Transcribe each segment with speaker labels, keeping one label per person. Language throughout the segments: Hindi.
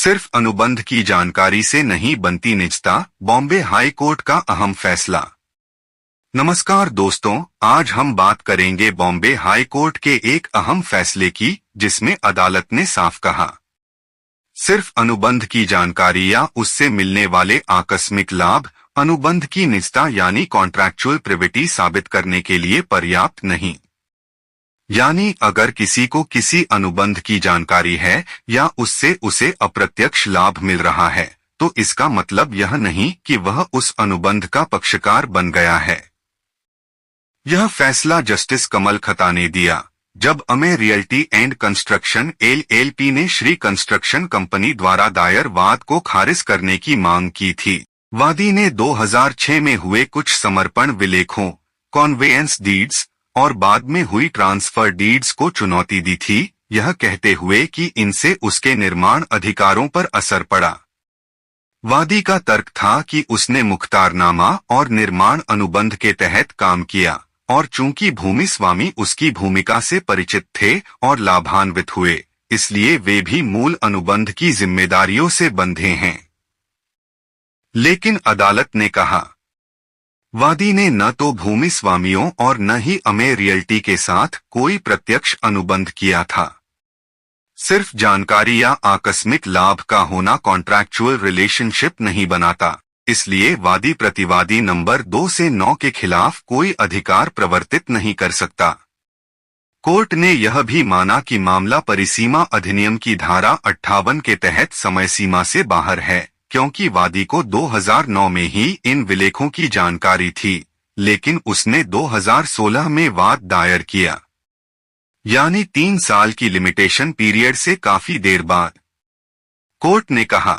Speaker 1: सिर्फ अनुबंध की जानकारी से नहीं बनती निजता, बॉम्बे हाई कोर्ट का अहम फैसला। नमस्कार दोस्तों, आज हम बात करेंगे बॉम्बे हाई कोर्ट के एक अहम फैसले की, जिसमें अदालत ने साफ कहा, सिर्फ अनुबंध की जानकारी या उससे मिलने वाले आकस्मिक लाभ अनुबंध की निजता यानी कॉन्ट्रैक्चुअल प्रिविटी साबित करने के लिए पर्याप्त नहीं। यानी अगर किसी को किसी अनुबंध की जानकारी है या उससे उसे अप्रत्यक्ष लाभ मिल रहा है, तो इसका मतलब यह नहीं कि वह उस अनुबंध का पक्षकार बन गया है। यह फैसला जस्टिस कमल खता ने दिया, जब अमे रियल्टी एंड कंस्ट्रक्शन LLP ने श्री कंस्ट्रक्शन कंपनी द्वारा दायर वाद को खारिज करने की मांग की थी। वादी ने 2006 में हुए कुछ समर्पण विलेखों, कॉन्वेयंस डीड्स और बाद में हुई ट्रांसफर डीड्स को चुनौती दी थी, यह कहते हुए कि इनसे उसके निर्माण अधिकारों पर असर पड़ा। वादी का तर्क था कि उसने मुख्तारनामा और निर्माण अनुबंध के तहत काम किया, और चूंकि भूमि स्वामी उसकी भूमिका से परिचित थे और लाभान्वित हुए, इसलिए वे भी मूल अनुबंध की जिम्मेदारियों से बंधे हैं। लेकिन अदालत ने कहा, वादी ने न तो भूमि स्वामियों और न ही अमे रियल्टी के साथ कोई प्रत्यक्ष अनुबंध किया था। सिर्फ जानकारी या आकस्मिक लाभ का होना कॉन्ट्रैक्चुअल रिलेशनशिप नहीं बनाता, इसलिए वादी प्रतिवादी नंबर 2 से 9 के खिलाफ कोई अधिकार प्रवर्तित नहीं कर सकता। कोर्ट ने यह भी माना कि मामला परिसीमा अधिनियम की धारा 58 के तहत समय सीमा से बाहर है, क्योंकि वादी को 2009 में ही इन विलेखों की जानकारी थी, लेकिन उसने 2016 में वाद दायर किया, यानी 3 साल की लिमिटेशन पीरियड से काफी देर बाद। कोर्ट ने कहा,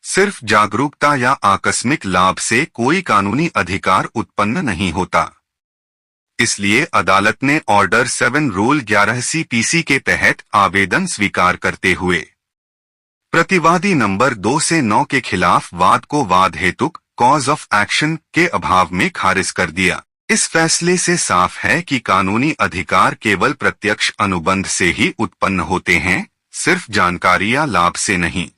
Speaker 1: सिर्फ जागरूकता या आकस्मिक लाभ से कोई कानूनी अधिकार उत्पन्न नहीं होता। इसलिए अदालत ने ऑर्डर 7 रूल 11 CPC के तहत आवेदन स्वीकार करते हुए प्रतिवादी नंबर 2 से 9 के खिलाफ वाद को वाद हेतुक कॉज ऑफ एक्शन के अभाव में खारिज कर दिया। इस फैसले से साफ है कि कानूनी अधिकार केवल प्रत्यक्ष अनुबंध से ही उत्पन्न होते हैं, सिर्फ जानकारी या लाभ से नहीं।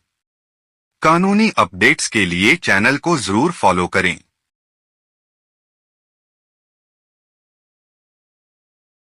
Speaker 1: कानूनी अपडेट्स के लिए चैनल को जरूर फॉलो करें।